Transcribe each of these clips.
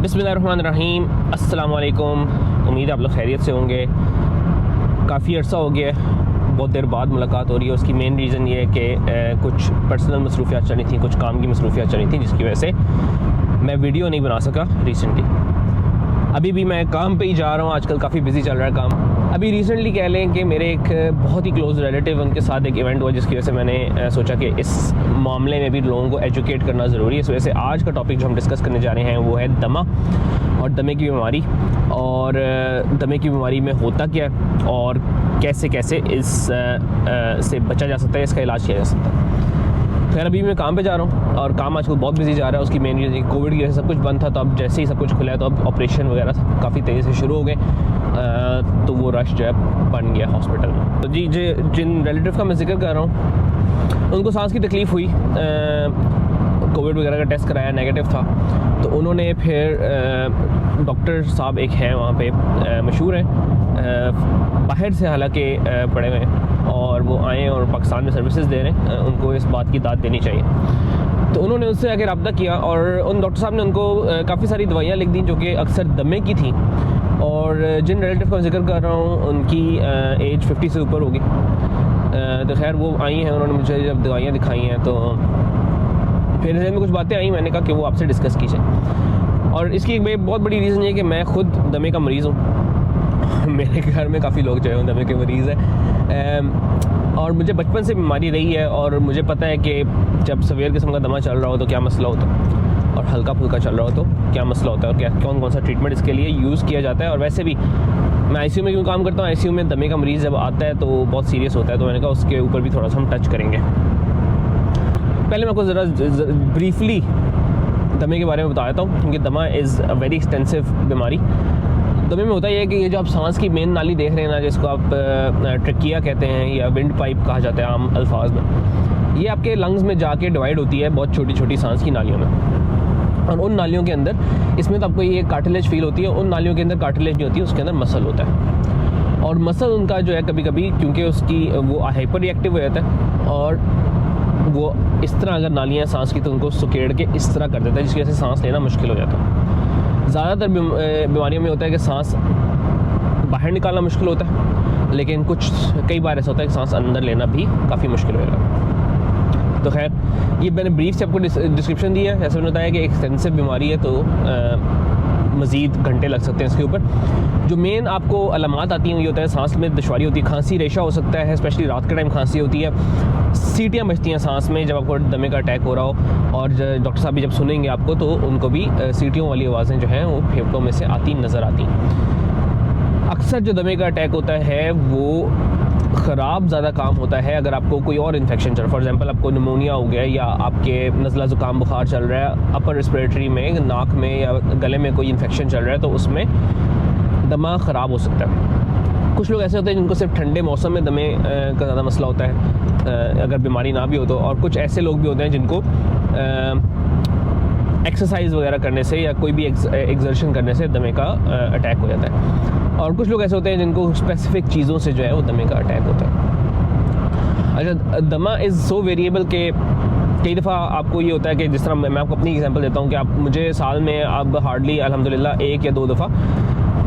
बिस्मिल्लाहिर्रहमानिर्रहीम, अस्सलाम वालेकुम। उम्मीद है आप लोग खैरियत से होंगे। काफ़ी अर्सा हो गया, बहुत देर बाद मुलाकात हो रही है। उसकी मेन रीज़न ये है कि कुछ पर्सनल मसरूफियात चली थी, कुछ काम की मसरूफियात चली थी, जिसकी वजह से मैं वीडियो नहीं बना सका रिसेंटली। अभी भी मैं काम पे ही जा रहा हूँ, आजकल काफ़ी बिजी चल रहा है काम। अभी रिसेंटली कह लें कि मेरे एक बहुत ही क्लोज़ रिलेटिव, उनके साथ एक इवेंट हुआ, जिसकी वजह से मैंने सोचा कि इस मामले में भी लोगों को एजुकेट करना ज़रूरी है। इस वजह से आज का टॉपिक जो हम डिस्कस करने जा रहे हैं वो है दमा और दमे की बीमारी, और दमे की बीमारी में होता क्या है और कैसे कैसे इस से बचा जा सकता है, इसका इलाज किया जा सकता है। खैर, अभी मैं काम पे जा रहा हूँ और काम आजकल बहुत बिजी जा रहा है। उसकी मेन रीज़न कोविड की वजह से सब कुछ बंद था, तो अब जैसे ही सब कुछ खुला है तो अब ऑपरेशन वगैरह काफ़ी तेज़ी से शुरू हो गए, तो वो रश जो है बन गया हॉस्पिटल में। तो जी जिन रिलेटिव का मैं जिक्र कर रहा हूँ, उनको सांस की तकलीफ़ हुई, कोविड वगैरह का टेस्ट कराया, नेगेटिव था। तो उन्होंने फिर डॉक्टर साहब एक हैं वहाँ पे, मशहूर हैं, बाहर से हालांकि पढ़े हुए हैं, और वो आए और पाकिस्तान में सर्विसेज दे रहे हैं। उनको इस बात की दाद देनी चाहिए। तो उन्होंने उससे आगे रब्ता किया और उन डॉक्टर साहब ने उनको काफ़ी सारी दवाइयाँ लिख दी जो कि अक्सर दमे की थी। और जिन रिलेटिव का जिक्र कर रहा हूँ उनकी एज 50 से ऊपर होगी। तो खैर वो आई हैं, उन्होंने मुझे जब दवाइयाँ दिखाई हैं तो फिर में कुछ बातें आई, मैंने कहा कि वो आपसे डिस्कस कीजिए। और इसकी एक बहुत बड़ी रीज़न ये है कि मैं ख़ुद दमे का मरीज़ हूँ। मेरे घर में काफ़ी लोग जो है दमे के मरीज़ हैं, और मुझे बचपन से बीमारी रही है, और मुझे पता है कि जब सवेर किस्म का दमा चल रहा हो तो क्या मसला होता है, और हल्का फुल्का चल रहा हो तो क्या मसला होता है, और क्या कौन सा ट्रीटमेंट इसके लिए यूज़ किया जाता है। और वैसे भी मैं आईसीयू में क्यों काम करता हूँ, आईसीयू में दमे का मरीज़ जब आता है तो बहुत सीरियस होता है, तो मैंने कहा उसके ऊपर भी थोड़ा सा हम टच करेंगे। पहले मैं आपको ज़रा ब्रीफली दमे के बारे में बता देता हूँ, क्योंकि दमा इज़ अ वेरी एक्सटेंसिव बीमारी। दमे में होता यह है कि ये जो आप सांस की मेन नाली देख रहे हैं ना, जिसको आप ट्रकिया कहते हैं या विंड पाइप कहा जाता है आम अल्फाज में, ये आपके लंग्स में जाके डिवाइड होती है बहुत छोटी छोटी सांस की नालियों में। और उन नालियों के अंदर, इसमें तो आपको ये कार्टिलेज फील होती है, उन नालियों के अंदर कार्टिलेज नहीं होती है, उसके अंदर मसल होता है। और मसल उनका जो है कभी कभी, क्योंकि उसकी वो हाइपर रिएक्टिव हो जाता है, और वो इस तरह अगर नालियाँ सांस की तो उनको सुकेड़ के इस तरह कर देता है, जिसकी वजह से सांस लेना मुश्किल हो जाता है। ज़्यादातर बीमारियों में होता है कि सांस बाहर निकालना मुश्किल होता है, लेकिन कई बार ऐसा होता है कि सांस अंदर लेना भी काफ़ी मुश्किल हो जाता है। तो खैर, ये मैंने ब्रीफ से आपको डिस्क्रिप्शन दी है। जैसे मैंने बताया कि एक्सटेंसिव बीमारी है, तो मज़ीद घंटे लग सकते हैं इसके ऊपर। जो मेन आपको अलामात आती हैं ये होता है सांस में दुश्वारी होती है, खांसी रेशा हो सकता है, स्पेशली रात के टाइम खांसी होती है, सीटियाँ बजती हैं सांस में जब आपको दमे का अटैक हो रहा हो, और डॉक्टर साहब भी जब सुनेंगे आपको तो उनको भी सीटियों वाली आवाज़ें जो हैं वो फेफड़ों में से आती नज़र आती। अक्सर जो दमे का अटैक होता है वो ख़राब ज़्यादा काम होता है अगर आपको कोई और इन्फेक्शन चल रहा है। फॉर एग्जांपल आपको निमोनिया हो गया, या आपके नज़ला ज़ुकाम बुखार चल रहा है, अपर रेस्पिरेटरी में, नाक में या गले में कोई इन्फेक्शन चल रहा है, तो उसमें दमा ख़राब हो सकता है। कुछ लोग ऐसे होते हैं जिनको सिर्फ ठंडे मौसम में दमे का ज़्यादा मसला होता है, अगर बीमारी ना भी हो तो। और कुछ ऐसे लोग भी होते हैं जिनको एक्सरसाइज वगैरह करने से या कोई भी एक्सर्शन करने से दमे का अटैक हो जाता है। और कुछ लोग ऐसे होते हैं जिनको स्पेसिफिक चीज़ों से जो है वो दमे का अटैक होता है। अच्छा, दमा इज़ सो वेरिएबल के कई दफ़ा आपको ये होता है कि जिस तरह मैं आपको अपनी एग्जांपल देता हूँ कि आप मुझे साल में अब हार्डली अल्हम्दुलिल्लाह 1 या 2 दफ़ा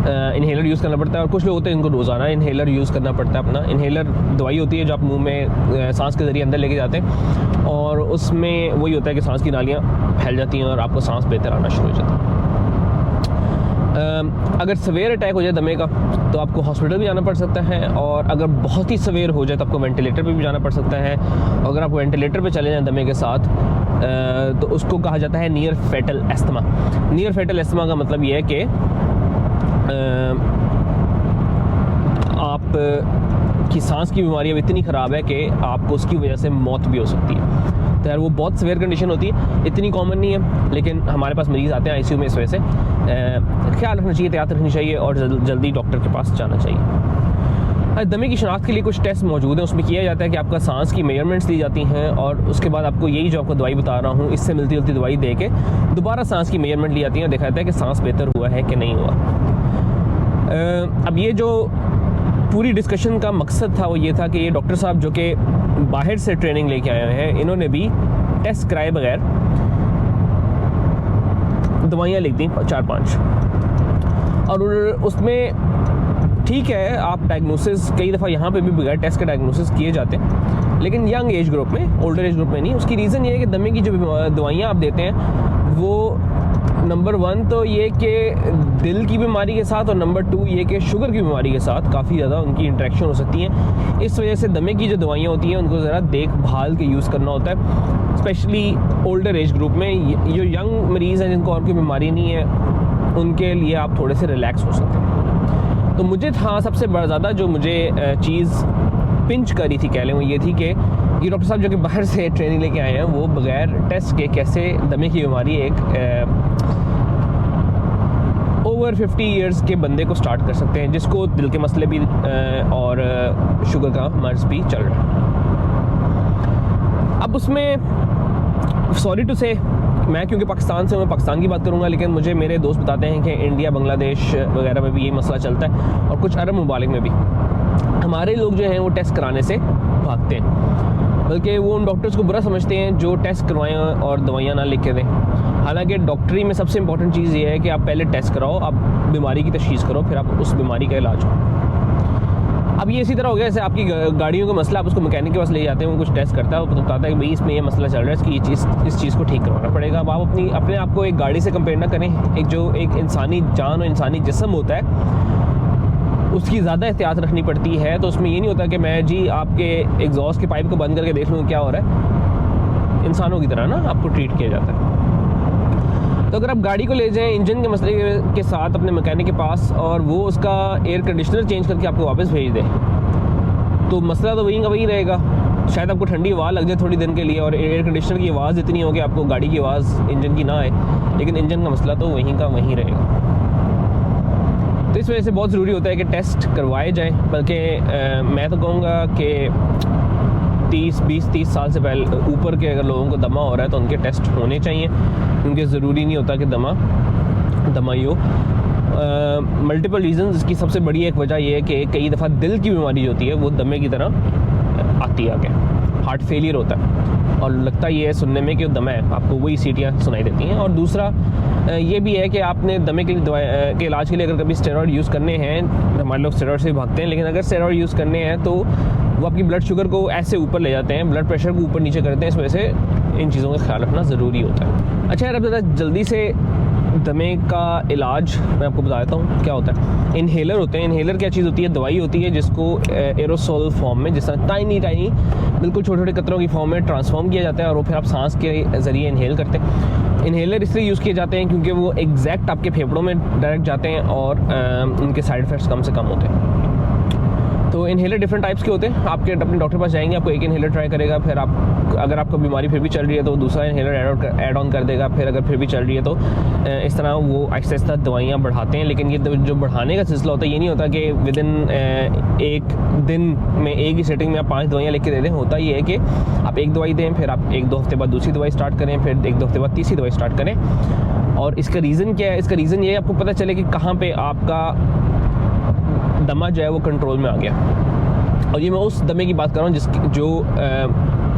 इन्हेलर यूज़ करना पड़ता है, और कुछ लोग होते हैं जिनको रोज़ाना इन्हेलर यूज़ करना पड़ता है। अपना इन्हेलर दवाई होती है जो आप मुंह में सांस के ज़रिए अंदर लेके जाते हैं, और उसमें वही होता है कि सांस की नालियाँ फैल जाती हैं और आपको सांस बेहतर आना शुरू हो जाता है। अगर सवेर अटैक हो जाए दमे का तो आपको हॉस्पिटल भी जाना पड़ सकता है, और अगर बहुत ही सवेर हो जाए तो आपको वेंटिलेटर पे भी जाना पड़ सकता है। अगर आप वेंटिलेटर पे चले जाएं दमे के साथ, तो उसको कहा जाता है near fatal asthma. Near fatal asthma का मतलब ये है कि आप की सांस की बीमारी अब इतनी ख़राब है कि आपको उसकी वजह से मौत भी हो सकती है। तो यार वो बहुत सीवियर कंडीशन होती है, इतनी कॉमन नहीं है, लेकिन हमारे पास मरीज़ आते हैं आईसीयू में। इस वजह से ख्याल रखना चाहिए, एहतियात रखनी चाहिए, और जल्दी डॉक्टर के पास जाना चाहिए। दमे की शनाख्त के लिए कुछ टेस्ट मौजूद हैं, उसमें किया जाता है कि आपका सांस की मेजरमेंट्स दी जाती हैं, और उसके बाद आपको यही जो आपको दवाई बता रहा हूँ इससे मिलती जुलती दवाई दे के दोबारा सांस की मेजरमेंट ली जाती है, देखा जाता है कि सांस बेहतर हुआ है कि नहीं हुआ। अब ये जो पूरी डिस्कशन का मकसद था वो ये था कि ये डॉक्टर साहब जो कि बाहर से ट्रेनिंग लेके आए हैं, इन्होंने भी टेस्ट कराए बगैर दवाइयाँ लिख दी 4-5, और उसमें ठीक है आप डायग्नोसिस कई दफ़ा यहाँ पे भी बगैर टेस्ट के डायग्नोसिस किए जाते हैं, लेकिन यंग एज ग्रुप में, ओल्डर एज ग्रुप में नहीं। उसकी रीज़न ये है कि दमे की जो दवाइयाँ आप देते हैं वो नंबर 1 तो ये कि दिल की बीमारी के साथ, और नंबर 2 ये कि शुगर की बीमारी के साथ काफ़ी ज़्यादा उनकी इंटरेक्शन हो सकती है। इस वजह से दमे की जो दवाइयाँ होती हैं उनको ज़रा देखभाल के यूज़ करना होता है, स्पेशली ओल्डर एज ग्रुप में। जो यंग मरीज़ हैं जिनको और कोई बीमारी नहीं है, उनके लिए आप थोड़े से रिलैक्स हो सकते हैं। तो मुझे था सबसे बड़ा ज़्यादा जो मुझे चीज़ पिंच करी थी, कह लें, वो ये थी कि ये डॉक्टर साहब जो कि बाहर से ट्रेनिंग लेके आए हैं, वो बगैर टेस्ट के कैसे दमे की बीमारी एक ओवर 50 इयर्स के बंदे को स्टार्ट कर सकते हैं, जिसको दिल के मसले भी और शुगर का मर्ज भी चल रहा है। अब उसमें सॉरी टू से, मैं क्योंकि पाकिस्तान से हूँ, मैं पाकिस्तान की बात करूँगा, लेकिन मुझे मेरे दोस्त बताते हैं कि इंडिया, बांग्लादेश वगैरह में भी यही मसला चलता है, और कुछ अरब ममालिक में भी। हमारे लोग जो हैं वो टेस्ट कराने से भागते हैं, बल्कि वो उन डॉक्टर्स को बुरा समझते हैं जो टेस्ट करवाएं और दवाइयाँ ना लिख के दें। हालांकि डॉक्टरी में सबसे इंपॉर्टेंट चीज़ ये है कि आप पहले टेस्ट कराओ, आप बीमारी की तशखीस करो, फिर आप उस बीमारी का इलाज करो। अब ये इसी तरह हो गया जैसे आपकी गाड़ियों का मसला, आप उसको मैकेनिक के पास ले जाते हैं, वो कुछ टेस्ट करता है, वो बताता है कि भाई इसमें ये मसला चल रहा है, इसकी इस चीज़ को ठीक करवाना पड़ेगा। अब आप अपने आप को एक गाड़ी से कंपेयर ना करें। एक इंसानी जान और इंसानी जिस्म होता है, उसकी ज़्यादा एहतियात रखनी पड़ती है। तो उसमें ये नहीं होता कि मैं जी आपके एग्जॉस्ट के पाइप को बंद करके देख लूँ क्या हो रहा है। इंसानों की तरह ना आपको ट्रीट किया जाता है। तो अगर आप गाड़ी को ले जाएं इंजन के मसले के साथ अपने मैकेनिक के पास, और वो उसका एयर कंडीशनर चेंज करके आपको वापस भेज दे, तो मसला तो वहीं का वहीं रहेगा। शायद आपको ठंडी हवा लग जाए थोड़ी दिन के लिए, और एयर कंडीशनर की आवाज़ इतनी हो कि आपको गाड़ी की आवाज़ इंजन की ना आए, लेकिन इंजन का मसला तो वहीं का वहीं रहेगा। तो इस वजह से बहुत ज़रूरी होता है कि टेस्ट करवाए जाएँ। बल्कि मैं तो कहूँगा कि 20-30 साल से पहले ऊपर के अगर लोगों को दमा हो रहा है तो उनके टेस्ट होने चाहिए, क्योंकि ज़रूरी नहीं होता कि दमा ही हो। मल्टीपल रीज़न, इसकी सबसे बड़ी एक वजह यह है कि कई दफ़ा दिल की बीमारी जो होती है वो दमे की तरह आती है आगे, हार्ट फेलियर होता है, और लगता ये है सुनने में कि दमा है, आपको वही सीटियाँ सुनाई देती हैं। और दूसरा ये भी है कि आपने दमे के लिए के इलाज के लिए अगर कभी स्टेरॉइड यूज़ करने हैं, हमारे लोग स्टेरॉइड से भागते हैं, लेकिन अगर स्टेरॉइड यूज़ करने हैं तो वो आपकी ब्लड शुगर को ऐसे ऊपर ले जाते हैं, ब्लड प्रेशर को ऊपर नीचे करते हैं। इस वजह से इन चीज़ों का ख्याल रखना ज़रूरी होता है। अच्छा यार, अब ज़रा जल्दी से दमे का इलाज मैं आपको बता देता हूँ क्या होता है। इन्हेलर होते हैं। इन्हेलर क्या चीज़ होती है? दवाई होती है जिसको एरोसोल फॉर्म में, जिस तरह टाइनी बिल्कुल छोटे छोटे कतरों की फॉर्म में ट्रांसफॉर्म किया जाता है, और वो फिर आप सांस के ज़रिए इन्हेल करते हैं। इन्हेलर इसलिए यूज़ किए जाते हैं क्योंकि वो एग्जैक्ट आपके फेफड़ों में डायरेक्ट जाते हैं, और उनके साइड इफ़ेक्ट्स कम से कम होते हैं। तो इन्हेलर डिफरेंट टाइप्स के होते हैं। आपके अपने डॉक्टर पास जाएंगे, आपको एक इन्हेलर ट्राई करेगा, फिर आप अगर आपको बीमारी फिर भी चल रही है तो दूसरा इन्हेलर ऐड ऑन कर देगा, फिर अगर फिर भी चल रही है तो इस तरह वो आहिस्ता आहिस्ता दवाइयाँ बढ़ाते हैं। लेकिन ये जो बढ़ाने का सिलसिला होता है, ये नहीं होता कि विद इन एक दिन में एक ही सेटिंग में आप 5 दवाइयाँ लिख के दे दें। होता ये है कि आप एक दवाई दें, फिर आप 1-2 हफ्ते बाद दूसरी दवाई स्टार्ट करें, फिर 1-2 हफ्ते बाद तीसरी दवाई स्टार्ट करें। और इसका रीज़न क्या है? इसका रीज़न ये है आपको पता चले कि कहाँ पर आपका दमा जो है वो कंट्रोल में आ गया। और ये मैं उस दमे की बात कर रहा हूँ जो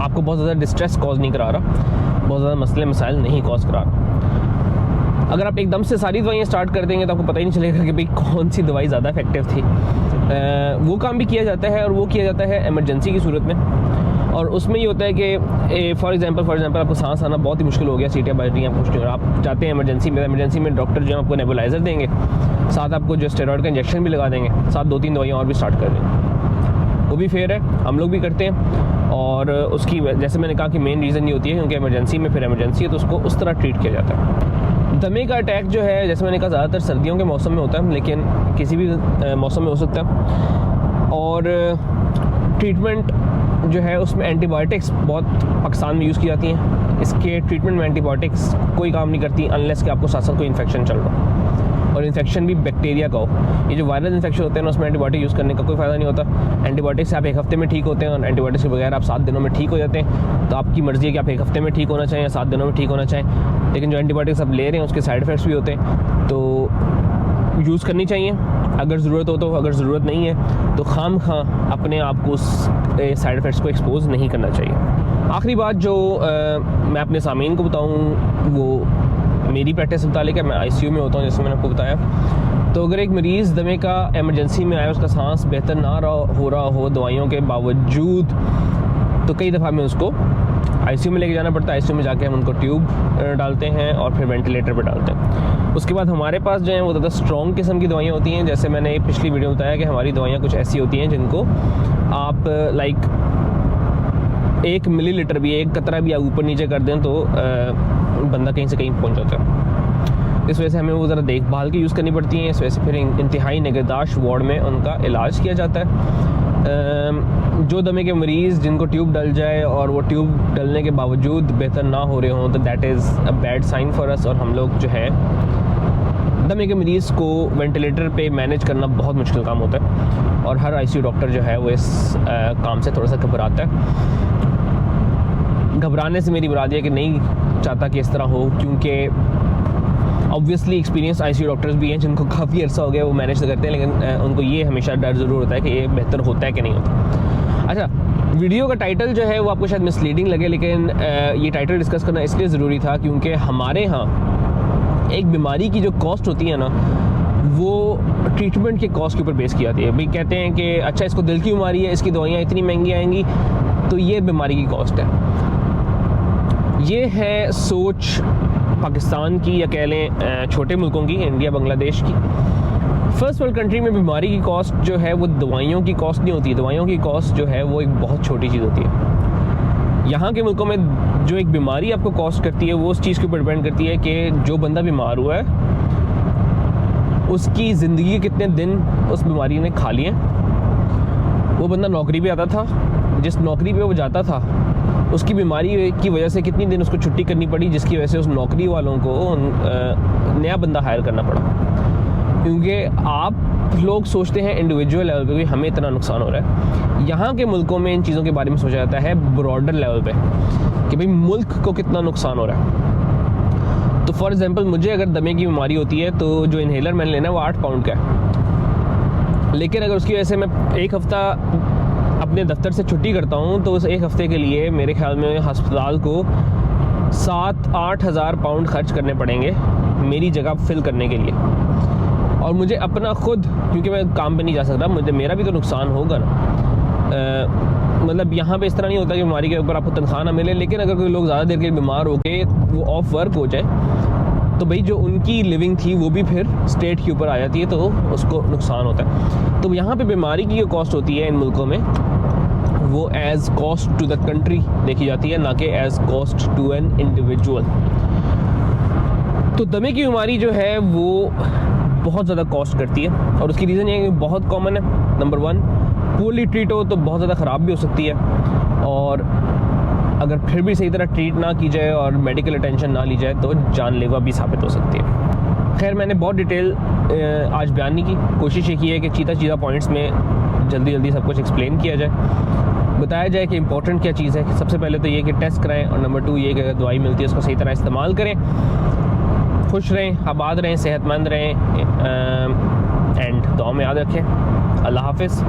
आपको बहुत ज़्यादा डिस्ट्रेस कॉज नहीं करा रहा, बहुत ज़्यादा मसले मसाइल नहीं कॉज करा रहा। अगर आप एकदम से सारी दवाइयाँ स्टार्ट कर देंगे तो आपको पता ही नहीं चलेगा कि भाई कौन सी दवाई ज़्यादा इफेक्टिव थी। वो काम भी किया जाता है, और वो किया जाता है इमरजेंसी की सूरत में। और उसमें ये होता है कि फॉर एग्जांपल आपको सांस आना बहुत ही मुश्किल हो गया, सीटियाँ बज रही हैं, मुश्किल, आप जाते हैं इमरजेंसी में डॉक्टर जो है आपको नेबुलाइज़र देंगे, साथ आपको जो स्टेरॉइड का इंजेक्शन भी लगा देंगे, साथ 2-3 दवाइयाँ और भी स्टार्ट कर देंगे। वो भी फेयर है, हम लोग भी करते हैं। और उसकी जैसे मैंने कहा कि मेन रीज़न ये होती है क्योंकि इमरजेंसी में फिर इमरजेंसी है तो उसको उस तरह ट्रीट किया जाता है। दमे का अटैक जो है, जैसे मैंने कहा, ज़्यादातर सर्दियों के मौसम में होता है, लेकिन किसी भी मौसम में हो सकता है। और ट्रीटमेंट जो है उसमें एंटीबायोटिक्स बहुत पाकिस्तान में यूज़ की जाती हैं। इसके ट्रीटमेंट में एंटीबायोटिक्स कोई काम नहीं करती अनलेस कि आपको साथ साथ कोई इन्फेक्शन चल रहा हो, और इन्फेक्शन भी बैक्टीरिया का हो। ये जो वायरल इन्फेक्शन होते हैं ना, उसमें एंटीबायोटिक यूज़ करने का कोई फ़ायदा नहीं होता। एंटीबायोटिक से आप 1 हफ्ते में ठीक होते हैं, और एंटीबायोटिक्स के बगैर आप 7 दिनों में ठीक हो जाते हैं। तो आपकी मर्ज़ी है कि आप 1 हफ्ते में ठीक होना चाहें या 7 दिनों में ठीक होना चाहें, लेकिन जो एंटीबायोटिक्स आप ले रहे हैं उसके साइड इफ़ेक्ट्स भी होते हैं, तो यूज़ करनी चाहिए अगर ज़रूरत हो तो। अगर ज़रूरत नहीं है तो खामखा अपने आप को उस साइड इफ़ेक्ट्स को एक्सपोज नहीं करना चाहिए। आखिरी बात जो मैं अपने सामीन को बताऊँ वो मेरी प्रैक्टिस मुतालिक है, मैं ICU में होता हूँ जैसे मैंने आपको बताया। तो अगर एक मरीज़ दमे का एमरजेंसी में आया, उसका सांस बेहतर ना हो रहा हो दवाइयों के बावजूद, तो कई दफ़ा में उसको ICU में लेके जाना पड़ता है। ICU में जाके हम उनको ट्यूब डालते हैं और फिर वेंटिलेटर पर डालते हैं। उसके बाद हमारे पास जो है वो ज़्यादा स्ट्रॉन्ग किस्म की दवाइयाँ होती हैं। जैसे मैंने पिछली वीडियो में बताया कि हमारी दवाइयाँ कुछ ऐसी होती हैं जिनको आप लाइक 1 मिलीलीटर भी, 1 कतरा भी आप ऊपर नीचे कर दें तो बंदा कहीं से कहीं पहुँच जाता है। इस वजह से हमें वो ज़रा देखभाल की यूज़ करनी पड़ती हैं। इस वजह से फिर इंतहाई निगहदाश्त वार्ड में उनका इलाज किया जाता है। जो दमे के मरीज़ जिनको ट्यूब डल जाए और वो ट्यूब डलने के बावजूद बेहतर ना हो रहे हों, तो that is a bad sign for us. और हम लोग जो है दमे के मरीज़ को वेंटिलेटर पे मैनेज करना बहुत मुश्किल काम होता है, और हर ICU डॉक्टर जो है वो इस काम से थोड़ा सा घबराता है। घबराने से मेरी मुराद है कि नहीं चाहता कि इस तरह हो, क्योंकि ऑब्वियसली एक्सपीरियंस ICU डॉक्टर्स भी हैं जिनको काफ़ी अर्सा हो गया वो मैनेज करते हैं, लेकिन उनको ये हमेशा डर ज़रूर होता है कि ये बेहतर होता है कि नहीं होता। अच्छा, वीडियो का टाइटल जो है वो आपको शायद मिसलीडिंग लगे, लेकिन ये टाइटल डिस्कस करना इसलिए ज़रूरी था क्योंकि हमारे यहाँ एक बीमारी की जो कॉस्ट होती है ना, वो ट्रीटमेंट के कॉस्ट के ऊपर बेस की जाती है। भाई कहते हैं कि अच्छा इसको दिल की बीमारी है, इसकी दवाइयाँ इतनी महंगी आएंगी, तो ये बीमारी की कॉस्ट है। ये है सोच पाकिस्तान की, या कह लें छोटे मुल्कों की, इंडिया बांग्लादेश की। फर्स्ट वर्ल्ड कंट्री में बीमारी की कॉस्ट जो है वो दवाइयों की कॉस्ट नहीं होती। दवाइयों की कॉस्ट जो है वो एक बहुत छोटी चीज़ होती है। यहाँ के मुल्कों में जो एक बीमारी आपको कॉस्ट करती है वो उस चीज़ के ऊपर डिपेंड करती है कि जो बंदा बीमार हुआ है उसकी ज़िंदगी के कितने दिन उस बीमारी ने खा लिए। वो बंदा नौकरी पे आता था, जिस नौकरी पे वो जाता था उसकी बीमारी की वजह से कितनी दिन उसको छुट्टी करनी पड़ी, जिसकी वजह से उस नौकरी वालों को नया बंदा हायर करना पड़ा। क्योंकि आप लोग सोचते हैं इंडिविजुअल लेवल पे कि हमें इतना नुकसान हो रहा है। यहाँ के मुल्कों में इन चीज़ों के बारे में सोचा जाता है ब्रॉडर लेवल पे कि भाई मुल्क को कितना नुकसान हो रहा है। तो फॉर एग्जांपल मुझे अगर दमे की बीमारी होती है तो जो इन्हेलर मैंने लेना है वो 8 पाउंड का है, लेकिन अगर उसकी वजह से मैं एक हफ़्ता अपने दफ्तर से छुट्टी करता हूँ तो उस एक हफ़्ते के लिए मेरे ख्याल में अस्पताल को 7-8 हज़ार पाउंड खर्च करने पड़ेंगे मेरी जगह फिल करने के लिए। और मुझे अपना खुद, क्योंकि मैं काम पे नहीं जा सकता, मेरा भी तो नुकसान होगा ना। मतलब यहाँ पे इस तरह नहीं होता कि बीमारी के ऊपर आपको तनख्वाह ना मिले, लेकिन अगर कोई लोग ज़्यादा देर के लिए बीमार होके वो ऑफ वर्क हो जाए तो भाई जो उनकी लिविंग थी वो भी फिर स्टेट के ऊपर आ जाती है, तो उसको नुकसान होता है। तो यहाँ पे बीमारी की जो कॉस्ट होती है इन मुल्कों में वो as cost to the country देखी जाती है, ना कि as cost to an individual. तो दमे की बीमारी जो है वो बहुत ज़्यादा कॉस्ट करती है, और उसकी रीज़न ये है कि बहुत कॉमन है। नंबर 1, पोरली ट्रीट हो तो बहुत ज़्यादा ख़राब भी हो सकती है, और अगर फिर भी सही तरह ट्रीट ना की जाए और मेडिकल अटेंशन ना ली जाए तो जानलेवा भी साबित हो सकती है। खैर, मैंने बहुत डिटेल आज बयान नहीं की, कोशिश ये की है कि चीता पॉइंट्स में जल्दी सब कुछ एक्सप्लेन किया जाए, बताया जाए कि इंपॉर्टेंट क्या चीज़ है। सबसे पहले तो ये कि टेस्ट कराएं, और नंबर 2 ये कि अगर दवाई मिलती है उसको सही तरह इस्तेमाल करें। खुश रहें, आबाद रहें, सेहतमंद रहें, एंड दुआ में याद रखें। अल्लाह हाफ़िज़।